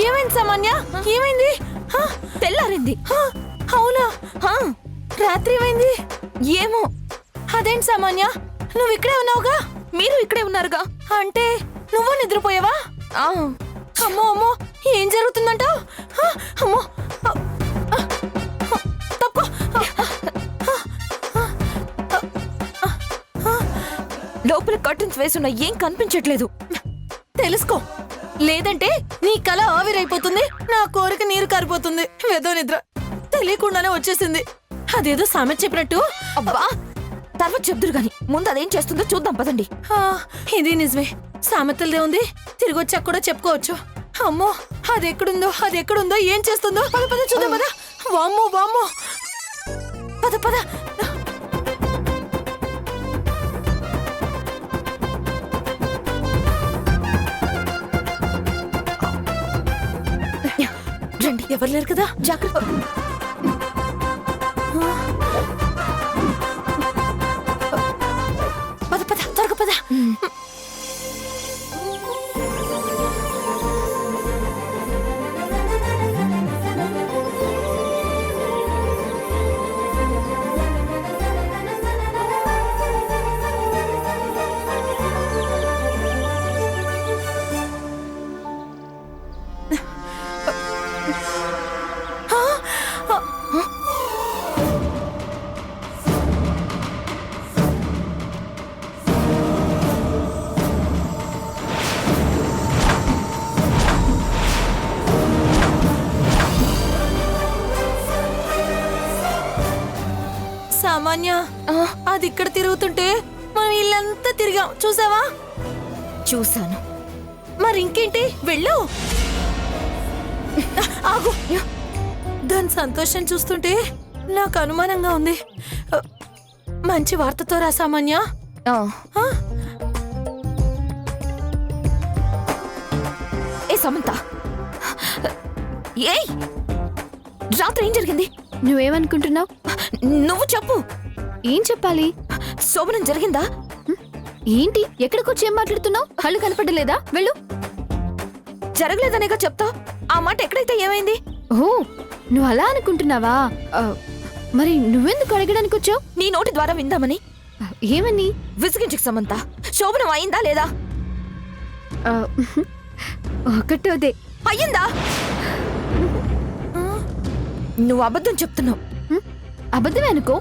ఏమైంది సామాన్య? ఏమైంది? తెల్లారింది. అవునా? రాత్రి ఏమైంది? ఏమో. అదేంటి సామాన్య, నువ్వు ఇక్కడే ఉన్నావుగా? మీరు ఇక్కడే ఉన్నారుగా. అంటే నువ్వు నిద్రపోయావా? అమ్మో అమ్మో, ఏం జరుగుతుందంటావు? అమ్మో, తప్పుకో. లోపల కర్టన్స్ వేసున్నా ఏం కనిపించట్లేదు. తెలుసుకో, లేదంటే నీ కళ ఆవిరైపోతుంది, నా కోరిక నీరు కారిపోతుంది. వెదో నిద్ర తెలియకుండానే వచ్చేసింది. అదేదో సామెత చెప్పినట్టు. అబ్బా, తర్వాత చెప్దురు గాని ముందు అదేం చేస్తుందో చూద్దాం పదండి. ఇది నిజమే, సామెతలదే ఉంది, తిరిగి వచ్చాక కూడా చెప్పుకోవచ్చు. అమ్మో, అది ఎక్కడుందో ఏం చేస్తుందో. పద పద చూద్దాం పద. వామ్మో వామ్మో, పద పద. రండి, ఎవరు లేరు కదా, జాగ్రత్త. పద పద, త్వరగా పద. సామాన్య, అది ఇక్కడ తిరుగుతుంటే మనం ఇల్లంతా తిరిగాం, చూసావా? చూసాను. మరి ఇంకేంటి, వెళ్ళు. ఆగు, దాని సంతోషం చూస్తుంటే నాకు అనుమానంగా ఉంది. మంచి వార్తతో రా సామాన్య. ఏ సమంత, ఏయ్, రాత్రి ఏం జరిగింది? నువ్వేమనుకుంటున్నావు? నువ్వు చెప్పు. ఏం చెప్పాలి? శోభనం జరిగిందా? ఏంటి, ఎక్కడికొచ్చి ఏం మాట్లాడుతున్నావు? కళ్ళు కనపడలేదా? వెళ్ళు. జరగలేదనేగా చెప్తా. ఆ మాట ఎక్కడైతే ఏమైంది? ఓ, నువ్వు అలా అనుకుంటున్నావా? మరి నువ్వెందుకు అడగడానికి వచ్చావు? నీ నోటి ద్వారా విందామని. ఏమని? విసిగించకు సమంత, శోభనం అయిందా లేదా? ఒకటోదే. అయ్యిందా? నువ్వు అబద్ధం చెప్తున్నావు. అబద్ధమే అనుకో.